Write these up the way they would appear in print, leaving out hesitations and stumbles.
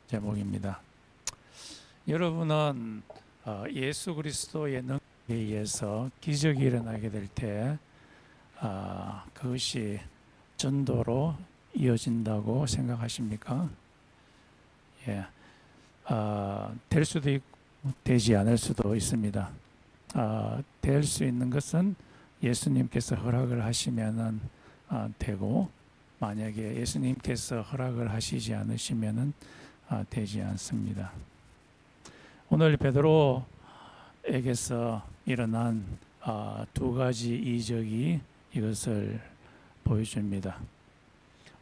제목입니다. 여러분은 예수 그리스도의 능력에 의해서 기적이 일어나게 될 때 그것이 전도로 이어진다고 생각하십니까? 예, 될 수도 있고 되지 않을 수도 있습니다. 될 수 있는 것은 예수님께서 허락을 하시면은 되고, 만약에 예수님께서 허락을 하시지 않으시면은 되지 않습니다. 오늘 베드로에게서 일어난 두 가지 이적이 이것을 보여줍니다.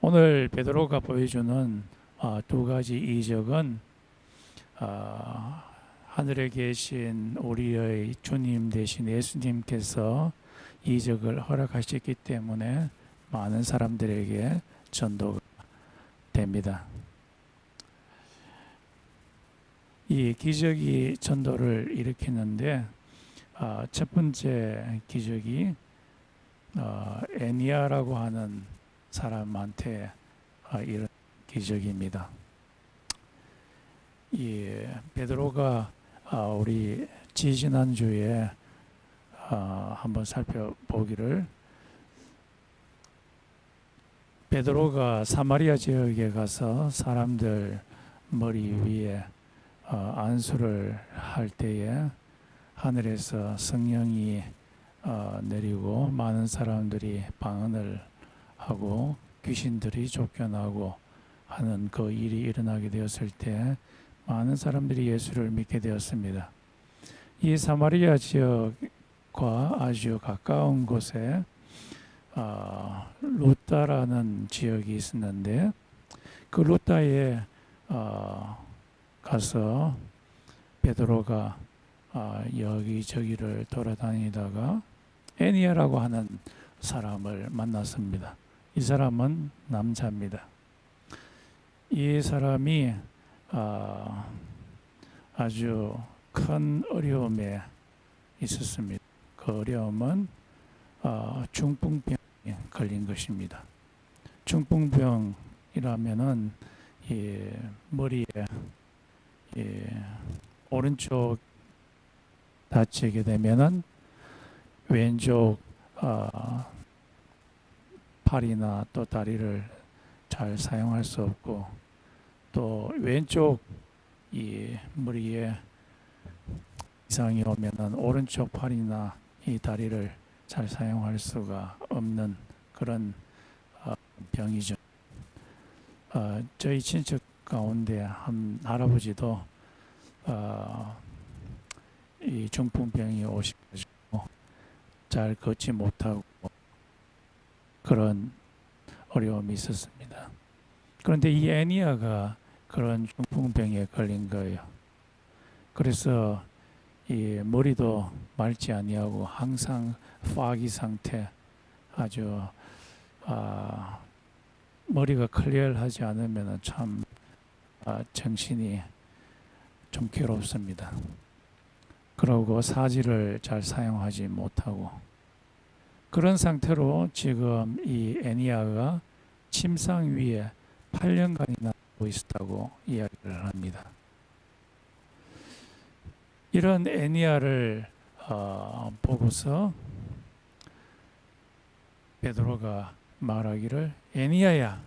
오늘 베드로가 보여주는 두 가지 이적은 하늘에 계신 우리의 주님 되신 예수님께서 이적을 허락하셨기 때문에 많은 사람들에게 전도가 됩니다. 이 기적이 전도를 일으키는데 첫 번째 기적이 애니아라고 하는 사람한테 이런 기적입니다. 이 베드로가 우리 지지난주에 한번 살펴보기를, 베드로가 사마리아 지역에 가서 사람들 머리 위에 안수를 할 때에 하늘에서 성령이 내리고 많은 사람들이 방언을 하고 귀신들이 쫓겨나고 하는 그 일이 일어나게 되었을 때 많은 사람들이 예수를 믿게 되었습니다. 이 사마리아 지역과 아주 가까운 곳에 루다라는 지역이 있었는데, 그 루다에 가서 베드로가 여기저기를 돌아다니다가 애니아라고 하는 사람을 만났습니다. 이 사람은 남자입니다. 이 사람이 아주 큰 어려움에 있었습니다. 그 어려움은 중풍병에 걸린 것입니다. 중풍병이라면은 머리에 오른쪽 다치게 되면은 왼쪽 팔이나 또 다리를 잘 사용할 수 없고, 또 왼쪽 이 머리에 이상이 오면은 오른쪽 팔이나 이 다리를 잘 사용할 수가 없는 그런 병이죠. 저희 친척 가운데 한 할아버지도 이 중풍병이 오셔가지고 잘 걷지 못하고 그런 어려움이 있었습니다. 그런데 이 애니아가 그런 중풍병에 걸린 거예요. 그래서 이 머리도 맑지 아니하고 항상 파기 상태, 아주 머리가 클리어하지 않으면 참 정신이 좀 괴롭습니다. 그러고 사지를 잘 사용하지 못하고 그런 상태로 지금 이 애니아가 침상 위에 8년간이나 있었다고 이야기를 합니다. 이런 애니아를 보고서 베드로가 말하기를, 애니아야,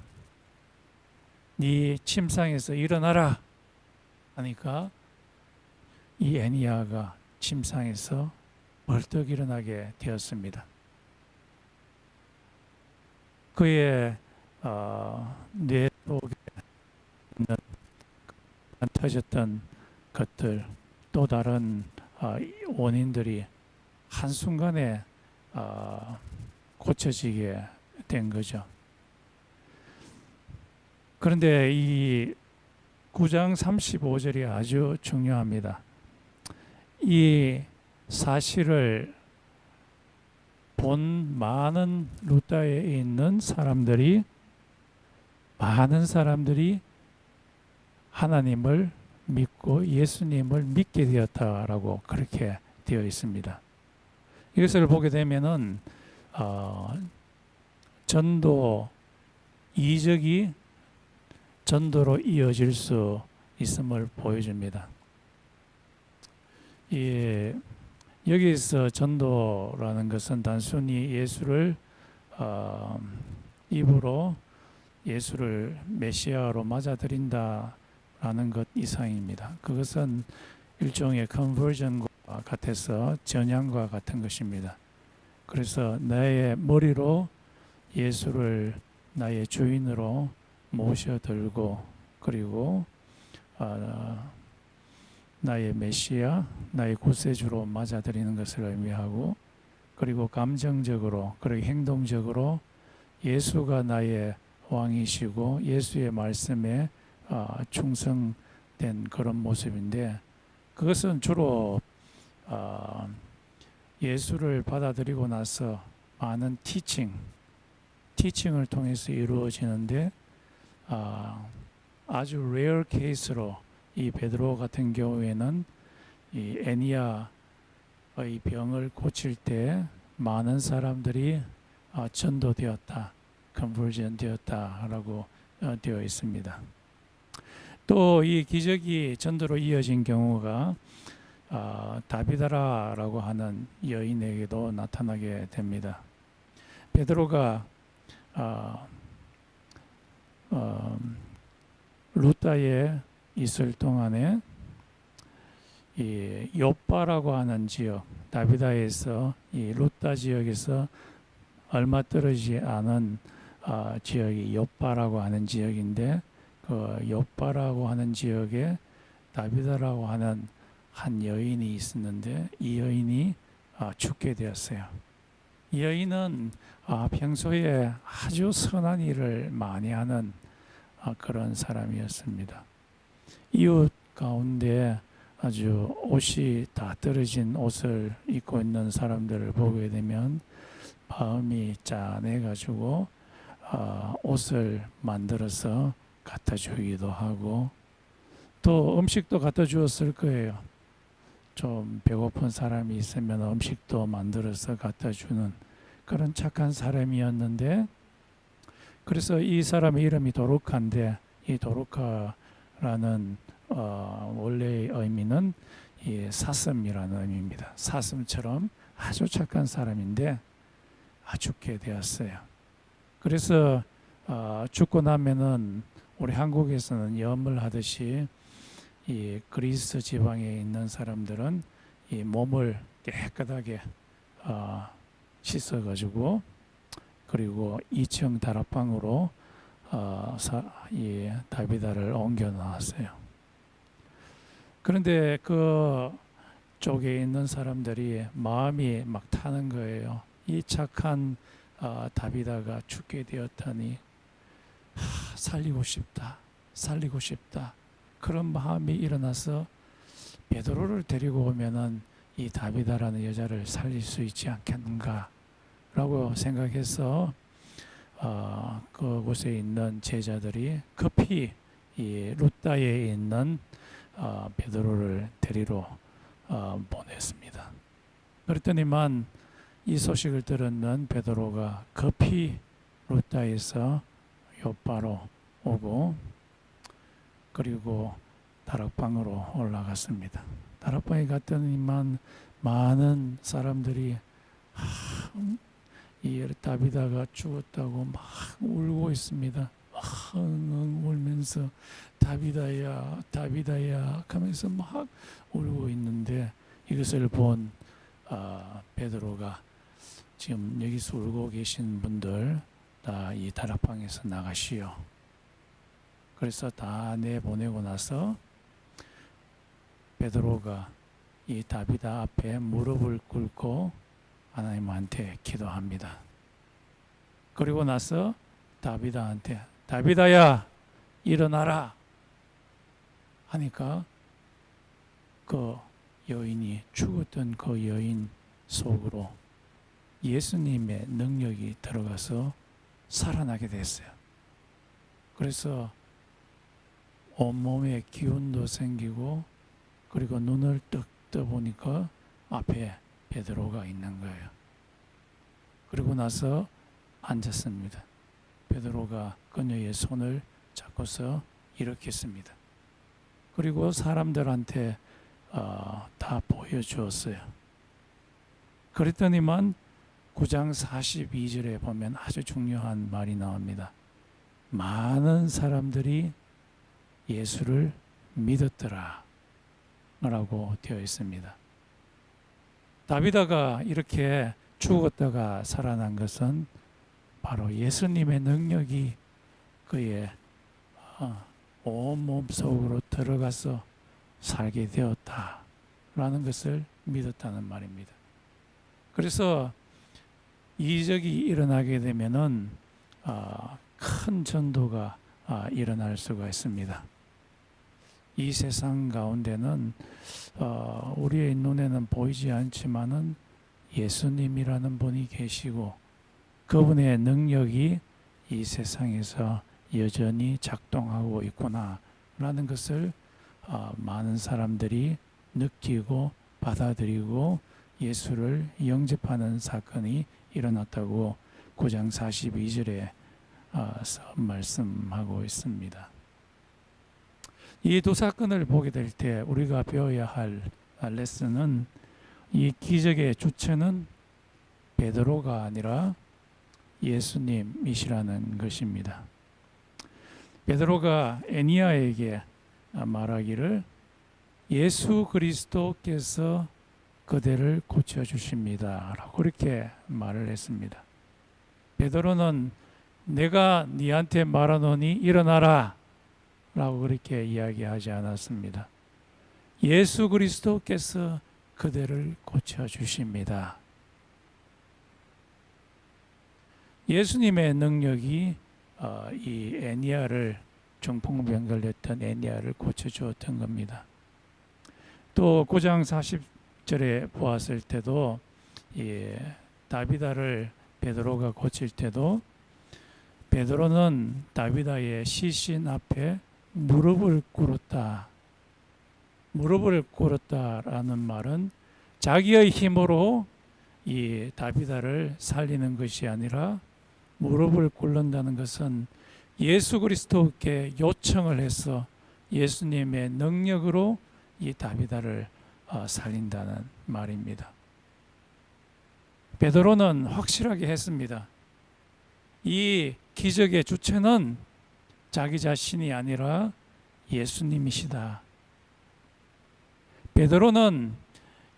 네 침상에서 일어나라 하니까 이 애니아가 침상에서 벌떡 일어나게 되었습니다. 그의 뇌 속에 있는 터졌던 것들, 또 다른 원인들이 한순간에 고쳐지게 된 거죠. 그런데 이 9장 35절이 아주 중요합니다. 이 사실을 본 많은 루다에 있는 사람들이, 많은 사람들이 하나님을 믿고 예수님을 믿게 되었다라고 그렇게 되어 있습니다. 이것을 보게 되면은 전도 이적이 전도로 이어질 수 있음을 보여줍니다. 여기서 전도라는 것은 단순히 예수를 입으로 예수를 메시아로 맞아들인다라는 것 이상입니다. 그것은 일종의 컨버전과 같아서 전향과 같은 것입니다. 그래서 나의 머리로 예수를 나의 주인으로 모셔들고 그리고 나의 메시아, 나의 구세주로 맞아들이는 것을 의미하고 그리고 감정적으로 그리고 행동적으로 예수가 나의 왕이시고 예수의 말씀에 충성된 그런 모습인데 그것은 주로 예수를 받아들이고 나서 많은 티칭을 통해서 이루어지는데 아주 레어 케이스로 이 베드로 같은 경우에는 이 애니야의 병을 고칠 때 많은 사람들이 전도되었다, 컨버전 되었다라고 되어 있습니다. 또 이 기적이 전도로 이어진 경우가 다비다라라고 하는 여인에게도 나타나게 됩니다. 베드로가 루다에 있을 동안에 이 욥바라고 하는 지역, 다비다에서 이 루다 지역에서 얼마 떨어지지 않은 지역이 욥바라고 하는 지역인데 그 욥바라고 하는 지역에 다비다라고 하는 한 여인이 있었는데 이 여인이 죽게 되었어요. 이 여인은 평소에 아주 선한 일을 많이 하는 그런 사람이었습니다. 이웃 가운데 아주 옷이 다 떨어진 옷을 입고 있는 사람들을 보게 되면 마음이 짠해가지고 옷을 만들어서 갖다 주기도 하고 또 음식도 갖다 주었을 거예요. 좀 배고픈 사람이 있으면 음식도 만들어서 갖다 주는 그런 착한 사람이었는데 그래서 이 사람의 이름이 도르카인데 이 도르카라는 원래의 의미는 이 사슴이라는 의미입니다. 사슴처럼 아주 착한 사람인데 죽게 되었어요. 그래서 죽고 나면은 우리 한국에서는 염을 하듯이 이 그리스 지방에 있는 사람들은 이 몸을 깨끗하게 씻어가지고 그리고 2층 다락방으로 이 다비다를 옮겨 놨어요. 그런데 그 쪽에 있는 사람들이 마음이 막 타는 거예요. 이 착한 다비다가 죽게 되었다니 살리고 싶다. 그런 마음이 일어나서 베드로를 데리고 오면은 이 다비다라는 여자를 살릴 수 있지 않겠는가라고 생각해서 그곳에 있는 제자들이 급히 이 루다에 있는 베드로를 데리러 보냈습니다. 그랬더니만 이 소식을 들었는 베드로가 급히 루다에서 욥바로 오고 그리고 다락방으로 올라갔습니다. 다락방에 갔더니만 많은 사람들이 이 다비다가 죽었다고 막 울고 있습니다. 울면서 다비다야 하면서 막 울고 있는데 이것을 본 베드로가 지금 여기서 울고 계신 분들 다 이 다락방에서 나가시오. 그래서 다 내보내고 나서 베드로가 이 다비다 앞에 무릎을 꿇고 하나님한테 기도합니다. 그리고 나서 다비다한테 다비다야 일어나라 하니까 그 여인이 죽었던 그 여인 속으로 예수님의 능력이 들어가서 살아나게 됐어요. 그래서 온몸에 기운도 생기고 그리고 눈을 떡 떠보니까 앞에 베드로가 있는 거예요. 그리고 나서 앉았습니다. 베드로가 그녀의 손을 잡고서 일으켰습니다. 그리고 사람들한테 다 보여주었어요. 그랬더니만 9장 42절에 보면 아주 중요한 말이 나옵니다. 많은 사람들이 예수를 믿었더라 라고 되어 있습니다. 다비다가 이렇게 죽었다가 살아난 것은 바로 예수님의 능력이 그의 온몸 속으로 들어가서 살게 되었다라는 것을 믿었다는 말입니다. 그래서 이적이 일어나게 되면은 큰 전도가 일어날 수가 있습니다. 이 세상 가운데는 우리의 눈에는 보이지 않지만은 예수님이라는 분이 계시고 그분의 능력이 이 세상에서 여전히 작동하고 있구나라는 것을 많은 사람들이 느끼고 받아들이고 예수를 영접하는 사건이 일어났다고 9장 42절에 말씀하고 있습니다. 이 두 사건을 보게 될 때 우리가 배워야 할 레슨은 이 기적의 주체는 베드로가 아니라 예수님이시라는 것입니다. 베드로가 에니야에게 말하기를 예수 그리스도께서 그대를 고쳐주십니다 라고 그렇게 말을 했습니다. 베드로는 내가 네한테 말하노니 일어나라 라고 그렇게 이야기하지 않았습니다. 예수 그리스도께서 그대를 고쳐주십니다. 예수님의 능력이 이 에니야를 중풍병 걸렸던 에니야를 고쳐주었던 겁니다. 또 9장 40절에 보았을 때도 다비다를 베드로가 고칠 때도 베드로는 다비다의 시신 앞에 무릎을 꿇었다. 무릎을 꿇었다라는 말은 자기의 힘으로 이 다비다를 살리는 것이 아니라 무릎을 꿇는다는 것은 예수 그리스도께 요청을 해서 예수님의 능력으로 이 다비다를 살린다는 말입니다. 베드로는 확실하게 했습니다. 이 기적의 주체는 자기 자신이 아니라 예수님이시다. 베드로는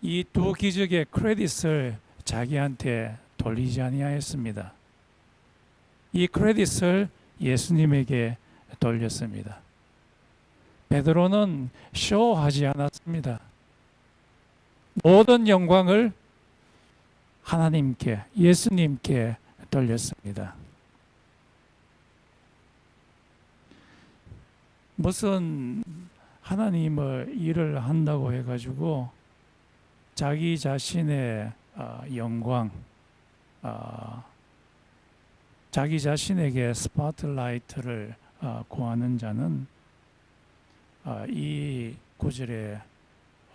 이 두 기적의 크레딧을 자기한테 돌리지 아니하였습니다. 이 크레딧을 예수님에게 돌렸습니다. 베드로는 쇼하지 않았습니다. 모든 영광을 하나님께, 예수님께 돌렸습니다. 무슨 하나님의 일을 한다고 해가지고 자기 자신의 영광, 자기 자신에게 스포트라이트를 구하는 자는 이 구절에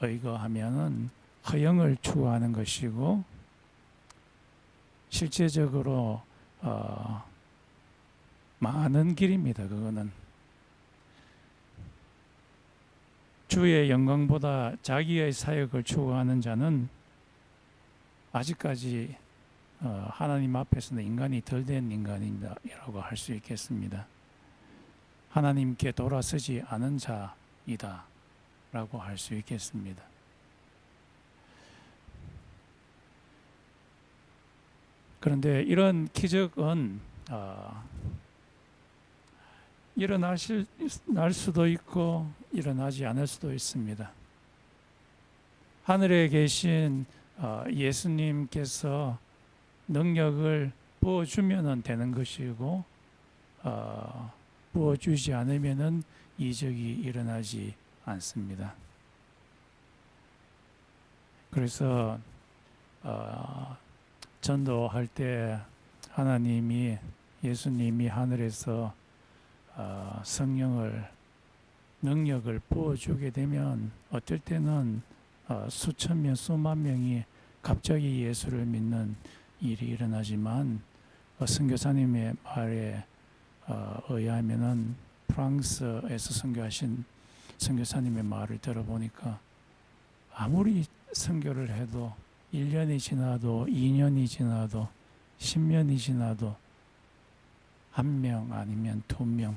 의거하면은 허영을 추구하는 것이고 실제적으로 많은 길입니다. 그거는 주의 영광보다 자기의 사역을 추구하는 자는 아직까지 하나님 앞에서는 인간이 덜 된 인간이라고 할 수 있겠습니다. 하나님께 돌아서지 않은 자이다 라고 할 수 있겠습니다. 그런데 이런 기적은 일어날 수도 있고 일어나지 않을 수도 있습니다. 하늘에 계신 예수님께서 능력을 부어주면 되는 것이고 부어주지 않으면 이적이 일어나지 않습니다. 그래서 전도할 때 하나님이 예수님이 하늘에서 성령을 능력을 부어주게 되면 어떨 때는 수천 명 수만 명이 갑자기 예수를 믿는 일이 일어나지만 선교사님의 말에 의하면은 프랑스에서 선교하신 선교사님의 말을 들어보니까 아무리 선교를 해도 1년이 지나도 2년이 지나도 10년이 지나도 1명 아니면 2명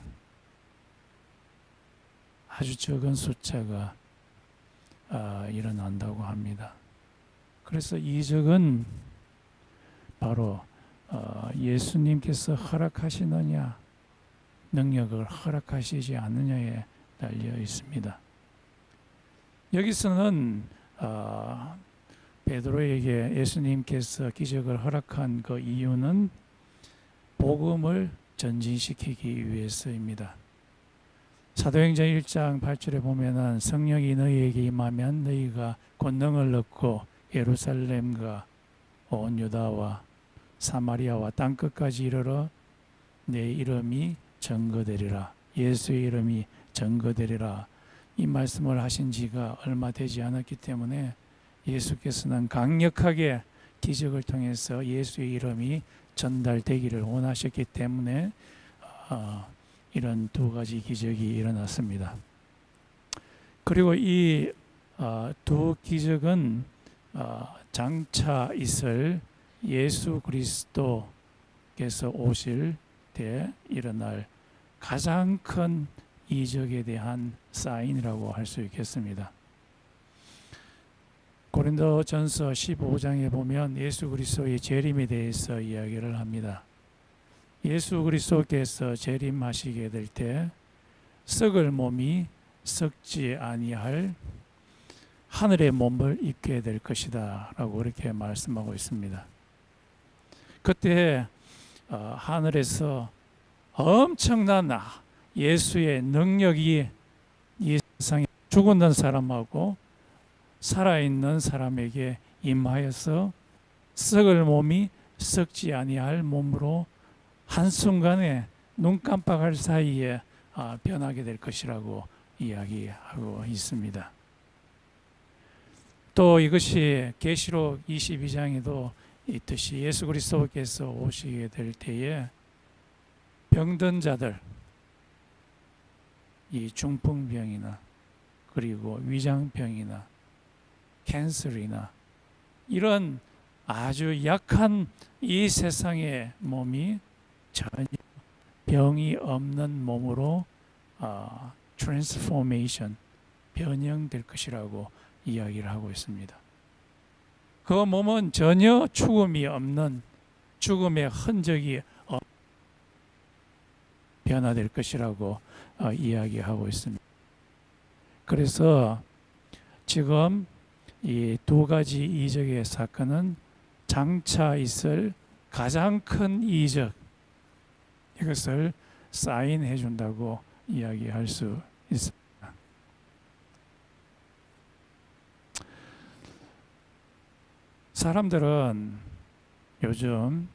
아주 적은 숫자가 일어난다고 합니다. 그래서 이적은 바로 예수님께서 허락하시느냐 능력을 허락하시지 않느냐에 달려 있습니다. 여기서는 베드로에게 예수님께서 기적을 허락한 그 이유는 복음을 전진시키기 위해서입니다. 사도행전 1장 8절에 보면은 성령이 너희에게 임하면 너희가 권능을 얻고 예루살렘과 온 유다와 사마리아와 땅끝까지 이르러 내 이름이 증거되리라. 예수의 이름이 증거되리라. 이 말씀을 하신 지가 얼마 되지 않았기 때문에 예수께서는 강력하게 기적을 통해서 예수의 이름이 전달되기를 원하셨기 때문에 이런 두 가지 기적이 일어났습니다. 그리고 이 두 기적은 장차 있을 예수 그리스도께서 오실 때 일어날 가장 큰 이적에 대한 사인이라고 할 수 있겠습니다. 고린도전서 15장에 보면 예수 그리스도의 재림에 대해서 이야기를 합니다. 예수 그리스도께서 재림하시게 될 때 썩을 몸이 썩지 아니할 하늘의 몸을 입게 될 것이다 라고 그렇게 말씀하고 있습니다. 그때 하늘에서 엄청난 예수의 능력이 이 세상에 죽었는 사람하고 살아있는 사람에게 임하여서 썩을 몸이 썩지 아니할 몸으로 한순간에 눈 깜빡할 사이에 변하게 될 것이라고 이야기하고 있습니다. 또 이것이 계시록 22장에도 있듯이 예수 그리스도께서 오시게 될 때에 병든 자들, 이 중풍병이나 그리고 위장병이나 캔슬이나 이런 아주 약한 이 세상의 몸이 전혀 병이 없는 몸으로 트랜스포메이션, 변형될 것이라고 이야기를 하고 있습니다. 그 몸은 전혀 죽음이 없는, 죽음의 흔적이 변화될 것이라고 이야기하고 있습니다. 그래서 지금 이 두 가지 이적의 사건은 장차 있을 가장 큰 이적, 이것을 사인해 준다고 이야기할 수 있습니다. 사람들은 요즘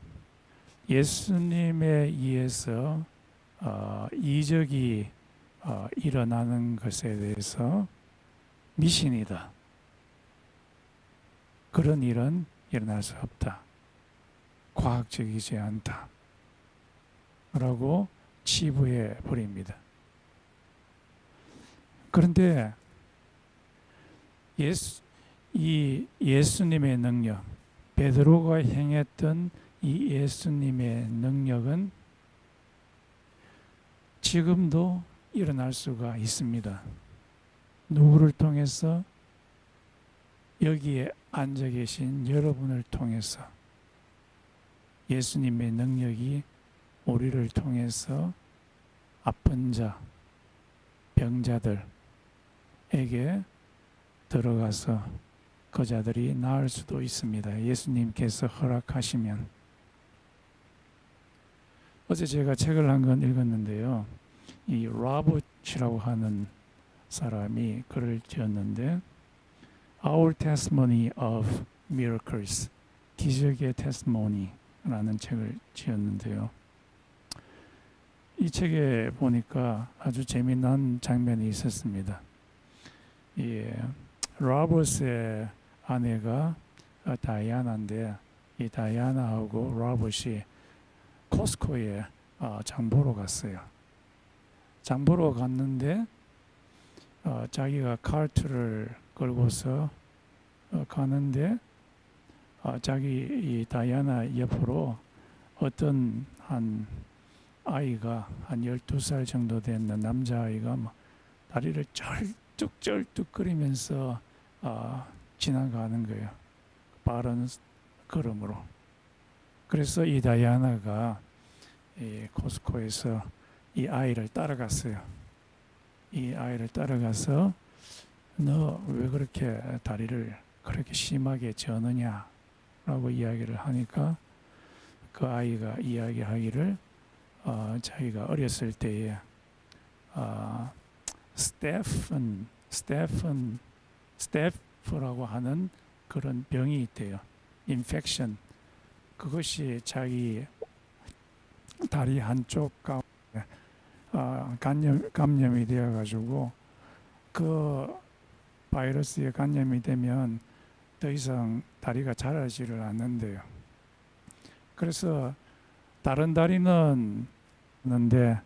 예수님에 의해서 이적이 일어나는 것에 대해서 미신이다, 그런 일은 일어날 수 없다, 과학적이지 않다 라고 치부해 버립니다. 그런데 예수님의 능력, 베드로가 행했던 이 예수님의 능력은 지금도 일어날 수가 있습니다. 누구를 통해서? 여기에 앉아 계신 여러분을 통해서 예수님의 능력이 우리를 통해서 아픈 자, 병자들에게 들어가서 그 자들이 나을 수도 있습니다. 예수님께서 허락하시면. 어제 제가 책을 한 권 읽었는데요. 이 라봇이라고 하는 사람이 글을 지었는데 Our Testimony of Miracles, 기적의 테스티모니라는 책을 지었는데요. 이 책에 보니까 아주 재미난 장면이 있었습니다. 라봇의 아내가 다이아나인데 이 다이아나하고 라봇이 코스코에 장 보러 갔어요. 장 보러 갔는데 자기가 카트를 끌고서 가는데 자기 이 다이아나 옆으로 어떤 한 아이가 한 12살 정도 된 남자아이가 막 다리를 쩔뚝쩔뚝거리면서 지나가는 거예요. 빠른 걸음으로. 그래서 이 다이아나가 이 코스코에서 이 아이를 따라갔어요. 이 아이를 따라가서 너 왜 그렇게 다리를 그렇게 심하게 저느냐 라고 이야기를 하니까 그 아이가 이야기하기를 자기가 어렸을 때에 스태프라고 하는 그런 병이 있대요. 인펙션. 그것이 자기 다리 한쪽 가운데 감염이 되어가지고 그 바이러스에 감염이 되면 더 이상 다리가 자라지를 않는데요. 그래서 다른 다리는 있는데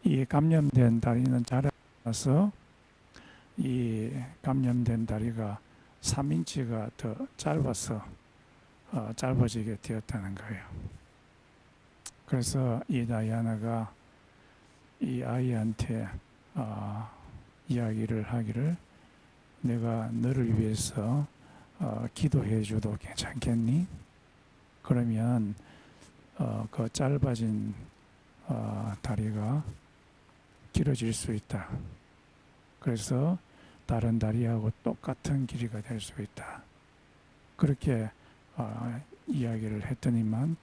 이 감염된 다리는 자라서 이 감염된 다리가 3인치가 더 짧아서 짧아지게 되었다는 거예요. 그래서 이 다이아나가 이 아이한테 이야기를 하기를 내가 너를 위해서 기도해 줘도 괜찮겠니? 그러면 그 짧아진 다리가 길어질 수 있다. 그래서 다른 다리하고 똑같은 길이가 될 수 있다. 그렇게 이야기를 했더니만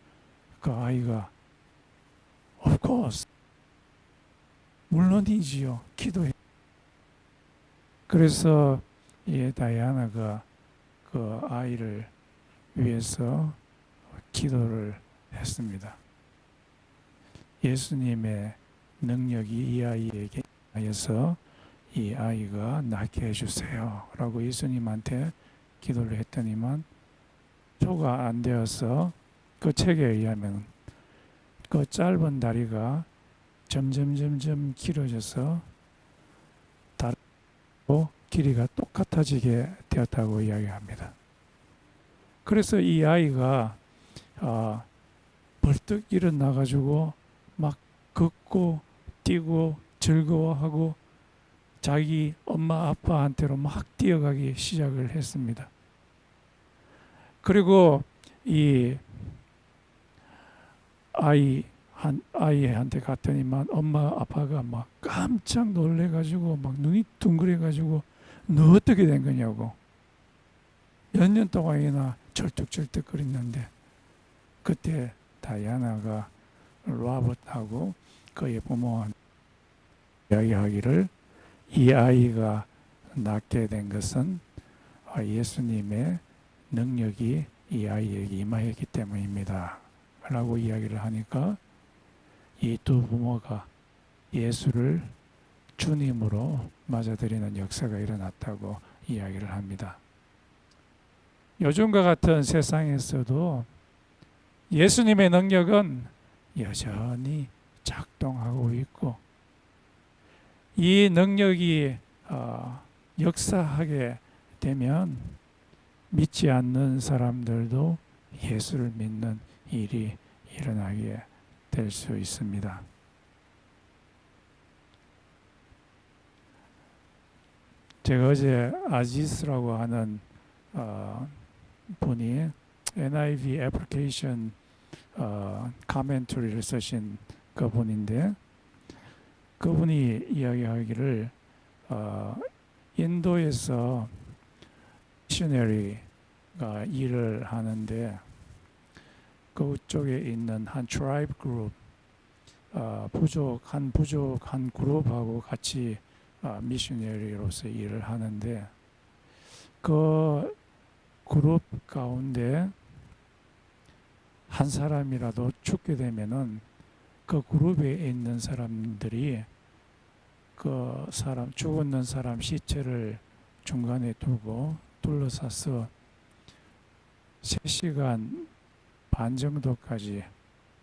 그 아이가 Of course 물론이지요. 기도해. 그래서 이 다이아나가 그 아이를 위해서 기도를 했습니다. 예수님의 능력이 이 아이에게 하여서 이 아이가 낫게 해주세요 라고 예수님한테 기도를 했더니만 표가 안 되어서 그 책에 의하면 그 짧은 다리가 점점 길어져서 다리고 길이가 똑같아지게 되었다고 이야기합니다. 그래서 이 아이가 벌떡 일어나가지고 막 걷고 뛰고 즐거워하고 자기 엄마 아빠한테로 막 뛰어가기 시작을 했습니다. 그리고 이 아이한테 갔더니만 엄마 아빠가 막 깜짝 놀래가지고 막 눈이 둥그래가지고 너 어떻게 된 거냐고 몇 년 동안이나 절뚝절뚝거리는데 그때 다이아나가 로봇하고 그의 부모한테 이야기하기를 이 아이가 낳게 된 것은 예수님의 능력이 이 아이에게 임하였기 때문입니다 라고 이야기를 하니까 이 두 부모가 예수를 주님으로 맞아들이는 역사가 일어났다고 이야기를 합니다. 요즘과 같은 세상에서도 예수님의 능력은 여전히 작동하고 있고 이 능력이 역사하게 되면 믿지 않는 사람들도 예수를 믿는 일이 일어나게 될 수 있습니다. 제가 어제 아지스라고 하는 분이 NIV 애플리케이션 카멘터리를 쓰신 그분인데 그분이 이야기하기를 인도에서 미셔너리가 일을 하는데 그쪽에 있는 한 트라이브 그룹 한 그룹하고 같이 미셔너리로서 일을 하는데 그 그룹 가운데 한 사람이라도 죽게 되면은 그 그룹에 있는 사람들이 그 사람 죽었는 사람 시체를 중간에 두고 둘러싸서 3시간 반 정도까지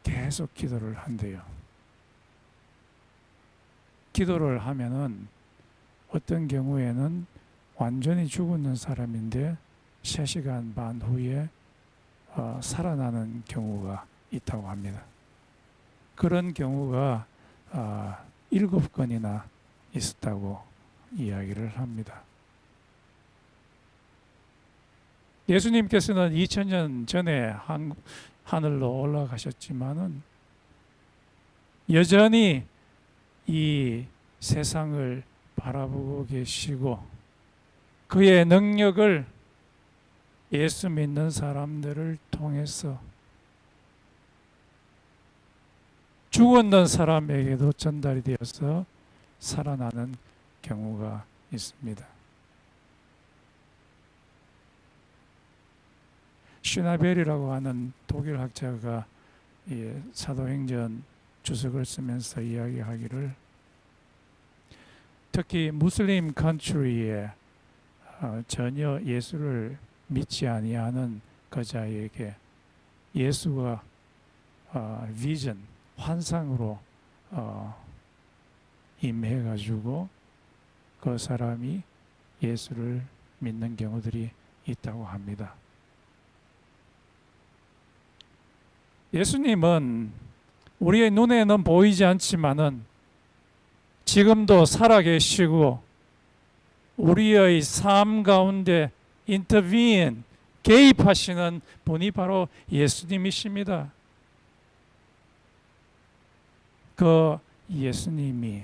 계속 기도를 한대요. 기도를 하면은 어떤 경우에는 완전히 죽었는 사람인데 3시간 반 후에 살아나는 경우가 있다고 합니다. 그런 경우가 7건이나 있었다고 이야기를 합니다. 예수님께서는 2000년 전에 하늘로 올라가셨지만은 여전히 이 세상을 바라보고 계시고 그의 능력을 예수 믿는 사람들을 통해서 죽었는 사람에게도 전달이 되어서 살아나는 경우가 있습니다. 슈나벨이라고 하는 독일 학자가 사도행전 주석을 쓰면서 이야기하기를 특히 무슬림 컨트리에 전혀 예수를 믿지 아니하는 그 자에게 예수가 비전, 환상으로 임해가지고 그 사람이 예수를 믿는 경우들이 있다고 합니다. 예수님은 우리의 눈에는 보이지 않지만은 지금도 살아계시고 우리의 삶 가운데 인터비인, 개입하시는 분이 바로 예수님이십니다. 그 예수님이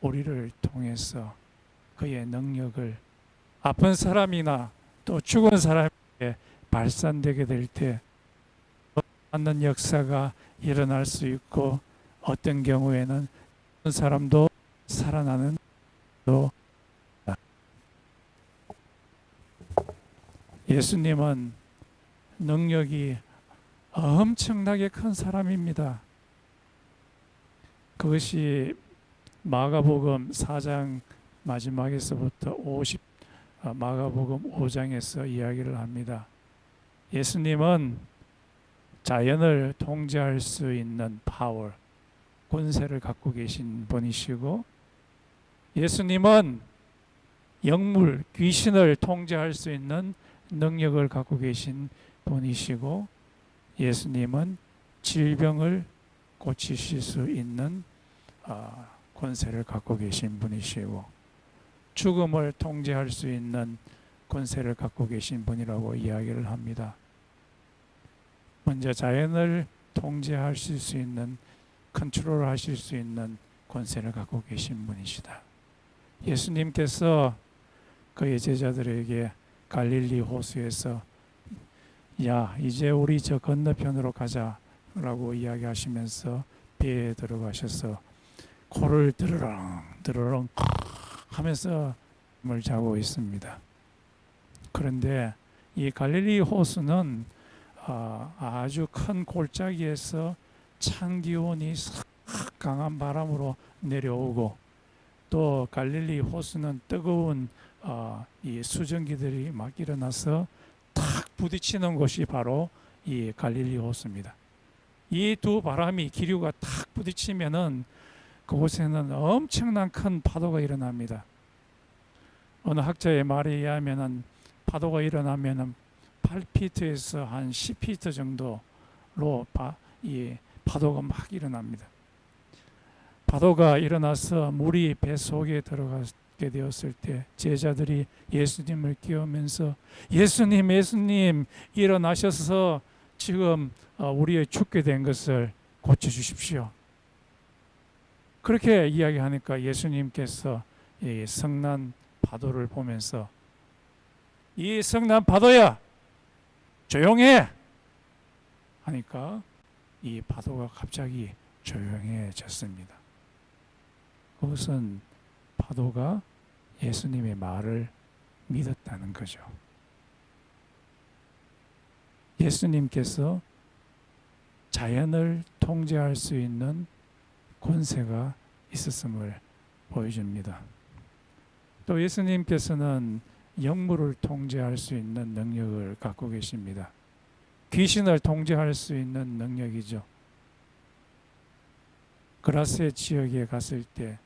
우리를 통해서 그의 능력을 아픈 사람이나 또 죽은 사람에게 발산되게 될 때 맞는 역사가 일어날 수 있고 어떤 경우에는 사람도 살아나는 또 예수님은 능력이 엄청나게 큰 사람입니다. 그것이 마가복음 4장 마지막에서부터 마가복음 5장에서 이야기를 합니다. 예수님은 자연을 통제할 수 있는 파워, 권세를 갖고 계신 분이시고 예수님은 영물, 귀신을 통제할 수 있는 능력을 갖고 계신 분이시고 예수님은 질병을 고치실 수 있는 권세를 갖고 계신 분이시고 죽음을 통제할 수 있는 권세를 갖고 계신 분이라고 이야기를 합니다. 먼저 자연을 통제하실 수 있는, 컨트롤하실 수 있는 권세를 갖고 계신 분이시다. 예수님께서 그의 제자들에게 갈릴리 호수에서 야 이제 우리 저 건너편으로 가자라고 이야기하시면서 배에 들어가셔서 코를 드르렁 하면서 잠을 자고 있습니다. 그런데 이 갈릴리 호수는 아주 큰 골짜기에서 찬 기온이 강한 바람으로 내려오고 또 갈릴리 호수는 뜨거운 이 수증기들이 막 일어나서 탁 부딪히는 곳이 바로 이 갈릴리 호수입니다. 이 두 바람이 기류가 탁 부딪히면은 그곳에는 엄청난 큰 파도가 일어납니다. 어느 학자의 말에 의하면은 파도가 일어나면은 8피트에서 한 10피트 정도로 이 파도가 막 일어납니다. 파도가 일어나서 물이 배 속에 들어가게 되었을 때 제자들이 예수님을 깨우면서 예수님 일어나셔서 지금 우리의 죽게 된 것을 고쳐주십시오. 그렇게 이야기하니까 예수님께서 이 성난 파도를 보면서 이 성난 파도야 조용해 하니까 이 파도가 갑자기 조용해졌습니다. 그것은 파도가 예수님의 말을 믿었다는 거죠. 예수님께서 자연을 통제할 수 있는 권세가 있었음을 보여줍니다. 또 예수님께서는 영물을 통제할 수 있는 능력을 갖고 계십니다. 귀신을 통제할 수 있는 능력이죠. 그라세 지역에 갔을 때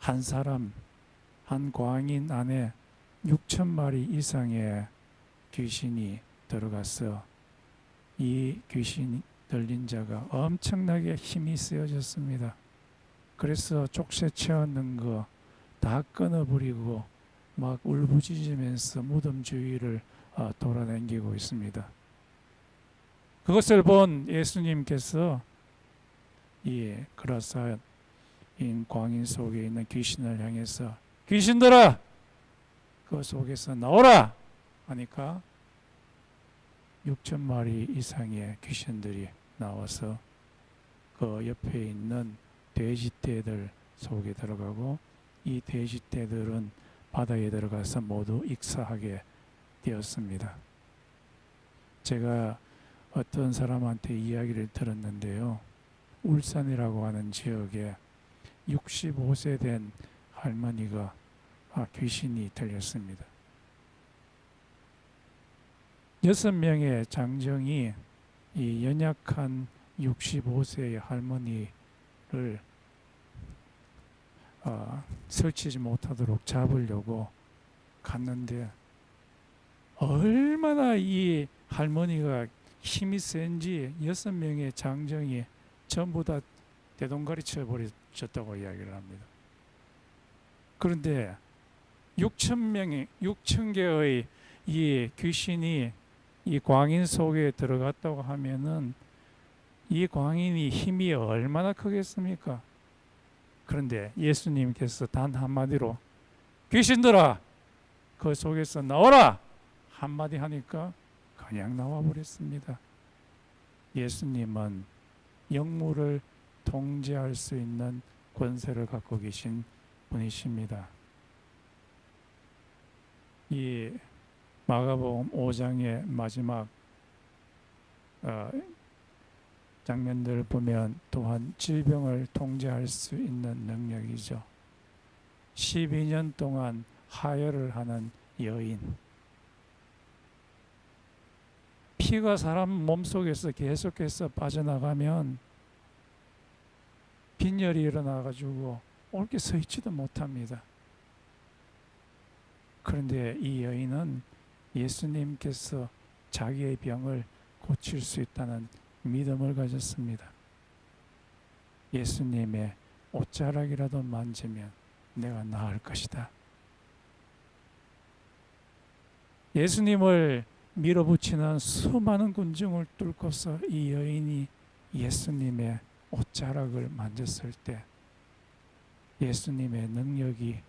한 사람, 한 광인 안에 6천 마리 이상의 귀신이 들어가서 이 귀신 들린 자가 엄청나게 힘이 쓰여졌습니다. 그래서 족쇄채웠는 거 다 끊어버리고 막 울부짖으면서 무덤 주위를 돌아다니고 있습니다. 그것을 본 예수님께서 이 그라사인 광인 속에 있는 귀신을 향해서 귀신들아 그 속에서 나오라 하니까 6천 마리 이상의 귀신들이 나와서 그 옆에 있는 돼지떼들 속에 들어가고 이 돼지떼들은 바다에 들어가서 모두 익사하게 되었습니다. 제가 어떤 사람한테 이야기를 들었는데요. 울산이라고 하는 지역에 65세 된 할머니가 귀신이 들렸습니다. 6명의 장정이 이 연약한 65세의 할머니를 설치지 못하도록 잡으려고 갔는데 얼마나 이 할머니가 힘이 센지 6명의 장정이 전부 다 대동가리 쳐버렸다고 이야기를 합니다. 그런데 6천 개의 이 귀신이 이 광인 속에 들어갔다고 하면은 이 광인이 힘이 얼마나 크겠습니까? 그런데 예수님께서 단 한마디로 귀신들아 그 속에서 나오라 한마디 하니까 그냥 나와버렸습니다. 예수님은 영물을 통제할 수 있는 권세를 갖고 계신 분이십니다. 이 마가복음 5장의 마지막 장면들을 보면 또한 질병을 통제할 수 있는 능력이죠. 12년 동안 하혈을 하는 여인, 피가 사람 몸속에서 계속해서 빠져나가면 빈혈이 일어나가지고 옳게 서 있지도 못합니다. 그런데 이 여인은 예수님께서 자기의 병을 고칠 수 있다는 믿음을 가졌습니다. 예수님의 옷자락이라도 만지면 내가 나을 것이다. 예수님을 밀어붙이는 수많은 군중을 뚫고서 이 여인이 예수님의 옷자락을 만졌을 때 예수님의 능력이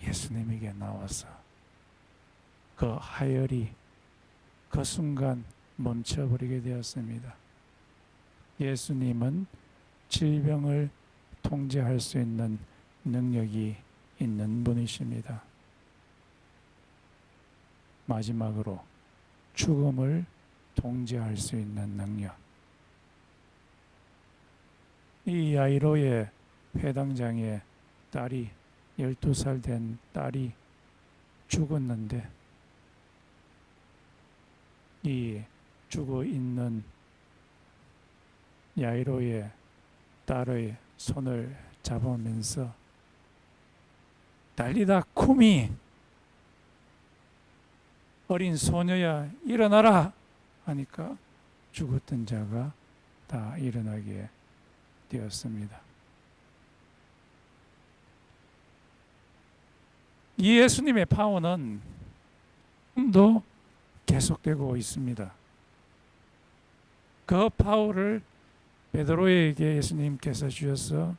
예수님에게 나와서 그 하혈이 그 순간 멈춰버리게 되었습니다. 예수님은 질병을 통제할 수 있는 능력이 있는 분이십니다. 마지막으로 죽음을 통제할 수 있는 능력. 이 야이로의 회당장의 딸이 12살 된 딸이 죽었는데 이 죽어 있는 야이로의 딸의 손을 잡으면서 달리다 쿰이 어린 소녀야 일어나라 하니까 죽었던 자가 다 일어나게 되었습니다. 이 예수님의 파워는 지금도 계속되고 있습니다. 그 파워를 베드로에게 예수님께서 주셔서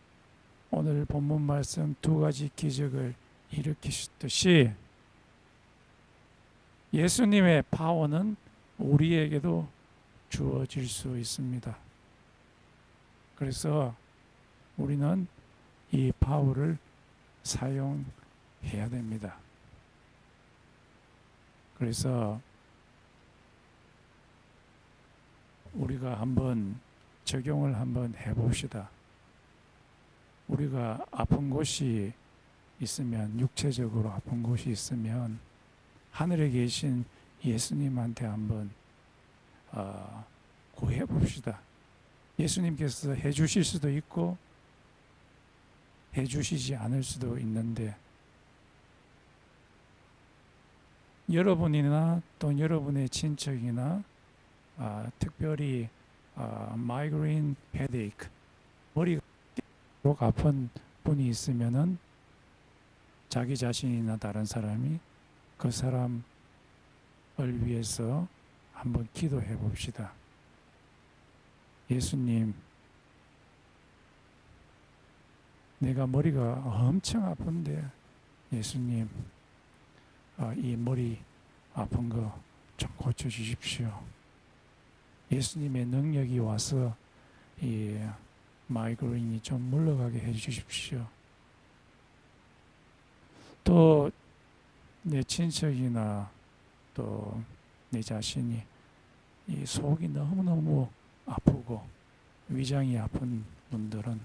오늘 본문 말씀 2가지 기적을 일으키셨듯이 예수님의 파워는 우리에게도 주어질 수 있습니다. 그래서 우리는 이 파워를 사용해야 됩니다. 그래서 우리가 한번 적용을 한번 해봅시다. 우리가 아픈 곳이 있으면, 육체적으로 아픈 곳이 있으면 하늘에 계신 예수님한테 한번 구해봅시다. 예수님께서 해주실 수도 있고 해주시지 않을 수도 있는데 여러분이나 또 여러분의 친척이나 특별히 마이그레인 헤데이크 머리가 아픈 분이 있으면은 자기 자신이나 다른 사람이 그 사람을 위해서 한번 기도해 봅시다. 예수님, 내가 머리가 엄청 아픈데 예수님, 이 머리 아픈 거 좀 고쳐주십시오. 예수님의 능력이 와서 이 마이그레인이 좀 물러가게 해주십시오. 또 내 친척이나 또 내 자신이 이 속이 너무너무 아프고 위장이 아픈 분들은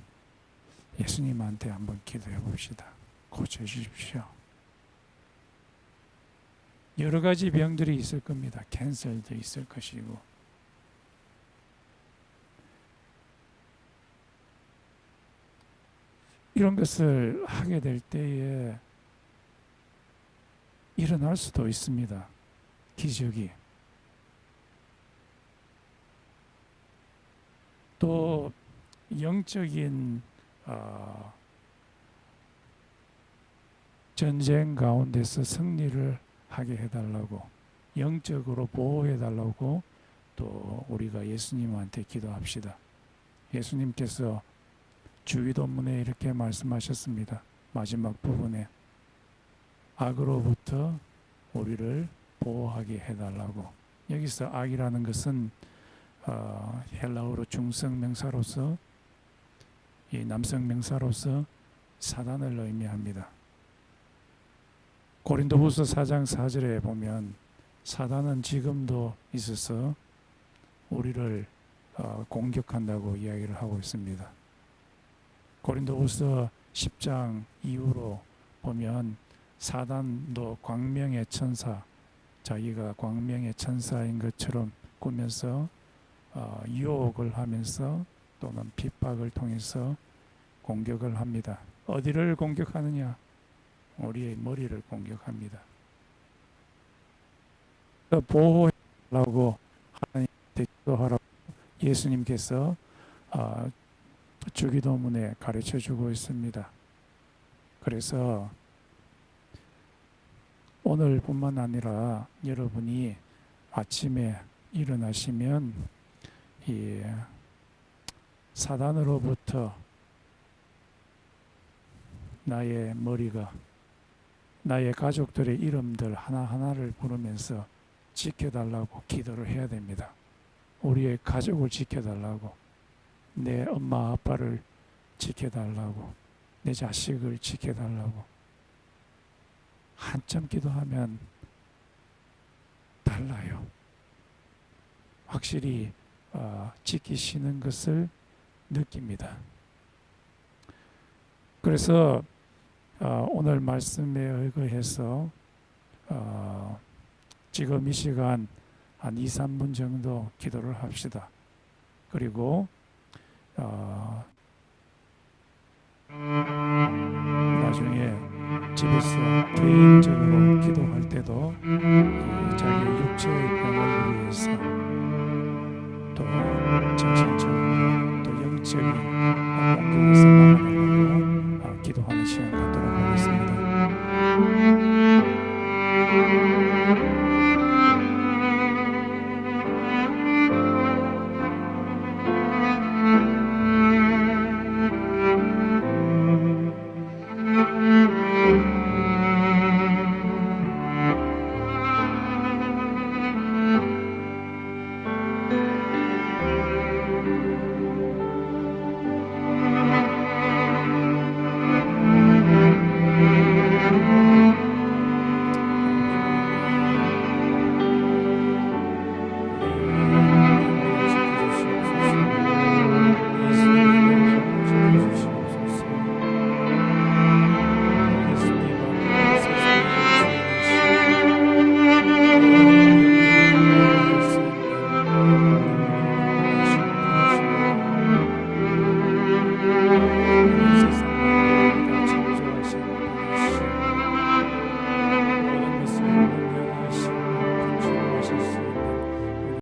예수님한테 한번 기도해 봅시다. 고쳐주십시오. 여러 가지 병들이 있을 겁니다. 캔서도 있을 것이고 이런 것을 하게 될 때에 일어날 수도 있습니다. 기적이. 또 영적인 전쟁 가운데서 승리를 하게 해달라고, 영적으로 보호해달라고 또 우리가 예수님한테 기도합시다. 예수님께서 주기도문에 이렇게 말씀하셨습니다. 마지막 부분에 악으로부터 우리를 보호하게 해달라고. 여기서 악이라는 것은 헬라어로 중성명사로서 이 남성명사로서 사단을 의미합니다. 고린도후서 4장 4절에 보면 사단은 지금도 있어서 우리를 공격한다고 이야기를 하고 있습니다. 고린도후서 10장 이후로 보면 사단도 광명의 천사, 자기가 광명의 천사인 것처럼 꾸면서 유혹을 하면서 또는 핍박을 통해서 공격을 합니다. 어디를 공격하느냐? 우리의 머리를 공격합니다. 보호하라고 하나님께 기도하라고 예수님께서 주기도문에 가르쳐주고 있습니다. 그래서 오늘뿐만 아니라 여러분이 아침에 일어나시면 이 사단으로부터 나의 머리가, 나의 가족들의 이름들 하나하나를 부르면서 지켜달라고 기도를 해야 됩니다. 우리의 가족을 지켜달라고, 내 엄마 아빠를 지켜달라고, 내 자식을 지켜달라고. 한참 기도하면 달라요. 확실히 지키시는 것을 느낍니다. 그래서 오늘 말씀에 의거해서 지금 이 시간 한 2, 3분 정도 기도를 합시다. 그리고 나중에 집에서 개인적으로 기도할 때도 자기 육체의 병을 위해서 또 정신적으로 또 영적인 공격에서 막아내려고 기도하는 시간 갖도록 하겠습니다. 하실 수